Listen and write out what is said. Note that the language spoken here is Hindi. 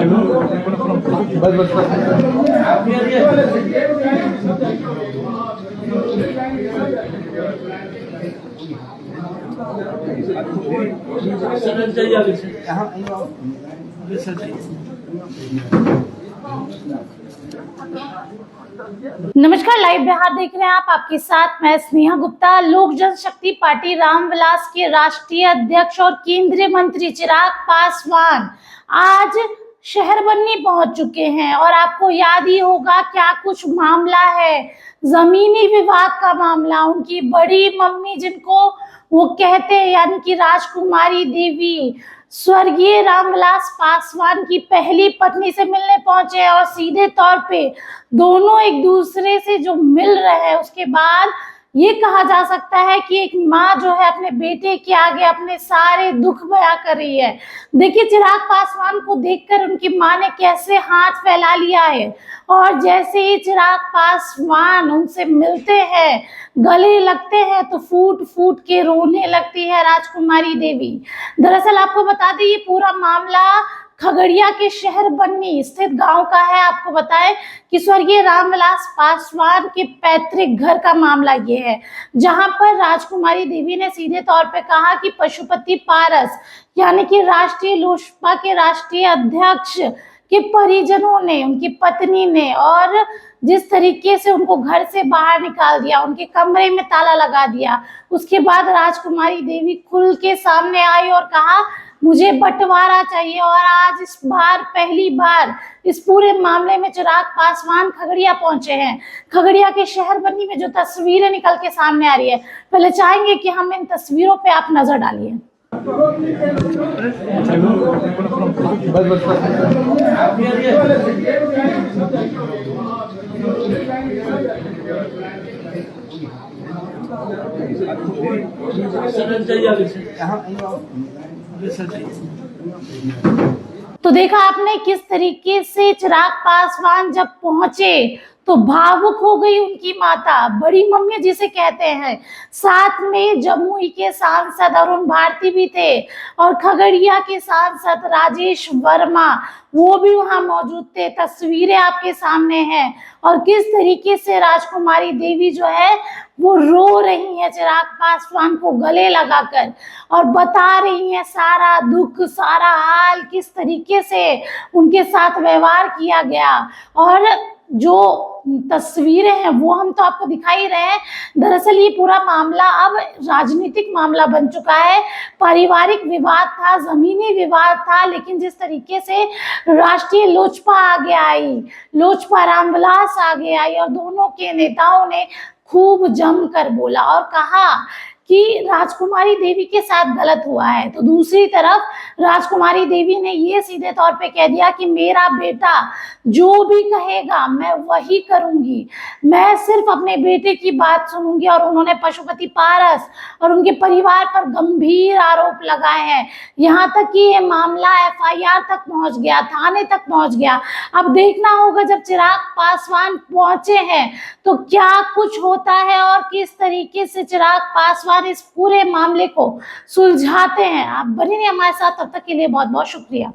बस बस नमस्कार, लाइव बिहार देख रहे हैं आप। आपके साथ मैं स्नेहा गुप्ता। लोक जनशक्ति पार्टी रामविलास के राष्ट्रीय अध्यक्ष और केंद्रीय मंत्री चिराग पासवान आज शहर बन्नी पहुंच चुके हैं और आपको याद ही होगा क्या कुछ मामला है। जमीनी विवाद का मामला। उनकी बड़ी मम्मी जिनको वो कहते हैं यानी कि राजकुमारी देवी स्वर्गीय रामविलास पासवान की पहली पत्नी से मिलने पहुंचे और सीधे तौर पे दोनों एक दूसरे से जो मिल रहे हैं उसके बाद ये कहा जा सकता है कि एक माँ जो है अपने बेटे के आगे अपने सारे दुख बयां कर रही है। देखिए चिराग पासवान को देखकर उनकी माँ ने कैसे हाथ फैला लिया है और जैसे ही चिराग पासवान उनसे मिलते हैं गले लगते हैं तो फूट फूट के रोने लगती है राजकुमारी देवी। दरअसल आपको बता दें ये पूरा मामला खगड़िया के शहर बन्नी स्थित गांव का है। आपको बताएं कि स्वर्गीय रामविलास पासवान के पैतृक घर का मामला ये है, जहां पर राजकुमारी देवी ने सीधे तौर पे कहा कि पशुपति पारस यानी कि राष्ट्रीय लोजपा के राष्ट्रीय अध्यक्ष के परिजनों ने, उनकी पत्नी ने और जिस तरीके से उनको घर से बाहर निकाल दिया, उनके कमरे में ताला लगा दिया, उसके बाद राजकुमारी देवी खुल के सामने आई और कहा मुझे बंटवारा चाहिए। और आज इस बार पहली बार इस पूरे मामले में चिराग पासवान खगड़िया पहुंचे हैं। खगड़िया के शहर बन्नी में जो तस्वीरें निकल के सामने आ रही है, पहले चाहेंगे कि हम इन तस्वीरों पे आप नजर डालिए। बस बस तो देखा आपने किस तरीके से चिराग पासवान जब पहुंचे तो भावुक हो गई उनकी माता, बड़ी मम्मी जिसे कहते हैं। साथ में जमुई के सांसद अरुण भारती भी थे और खगड़िया के सांसद राजेश वर्मा वो भी वहां मौजूद थे। तस्वीरें आपके सामने हैं और किस तरीके से राजकुमारी देवी जो है वो रो रही है चिराग पासवान को गले लगाकर और बता रही है सारा दुख सारा हाल, किस तरीके से उनके साथ व्यवहार किया गया। और जो तस्वीरें हैं वो हम तो आपको दिखा ही रहे हैं। दरअसल ये पूरा मामला अब राजनीतिक मामला बन चुका है। पारिवारिक विवाद था, जमीनी विवाद था, लेकिन जिस तरीके से राष्ट्रीय लोजपा आगे आई, लोजपा रामविलास आगे आई और दोनों के नेताओं ने खूब जमकर बोला और कहा कि राजकुमारी देवी के साथ गलत हुआ है, तो दूसरी तरफ राजकुमारी देवी ने ये सीधे तौर पे कह दिया कि मेरा बेटा जो भी कहेगा मैं वही करूंगी, मैं सिर्फ अपने बेटे की बात सुनूंगी। और उन्होंने पशुपति पारस और उनके परिवार पर गंभीर आरोप लगाए हैं, यहाँ तक कि ये मामला एफआईआर तक पहुंच गया, थाने तक पहुंच गया। अब देखना होगा जब चिराग पासवान पहुंचे हैं तो क्या कुछ होता है और किस तरीके से चिराग पासवान इस पूरे मामले को सुलझाते हैं। आप बने रहिए हमारे साथ, तब तक के लिए बहुत बहुत शुक्रिया।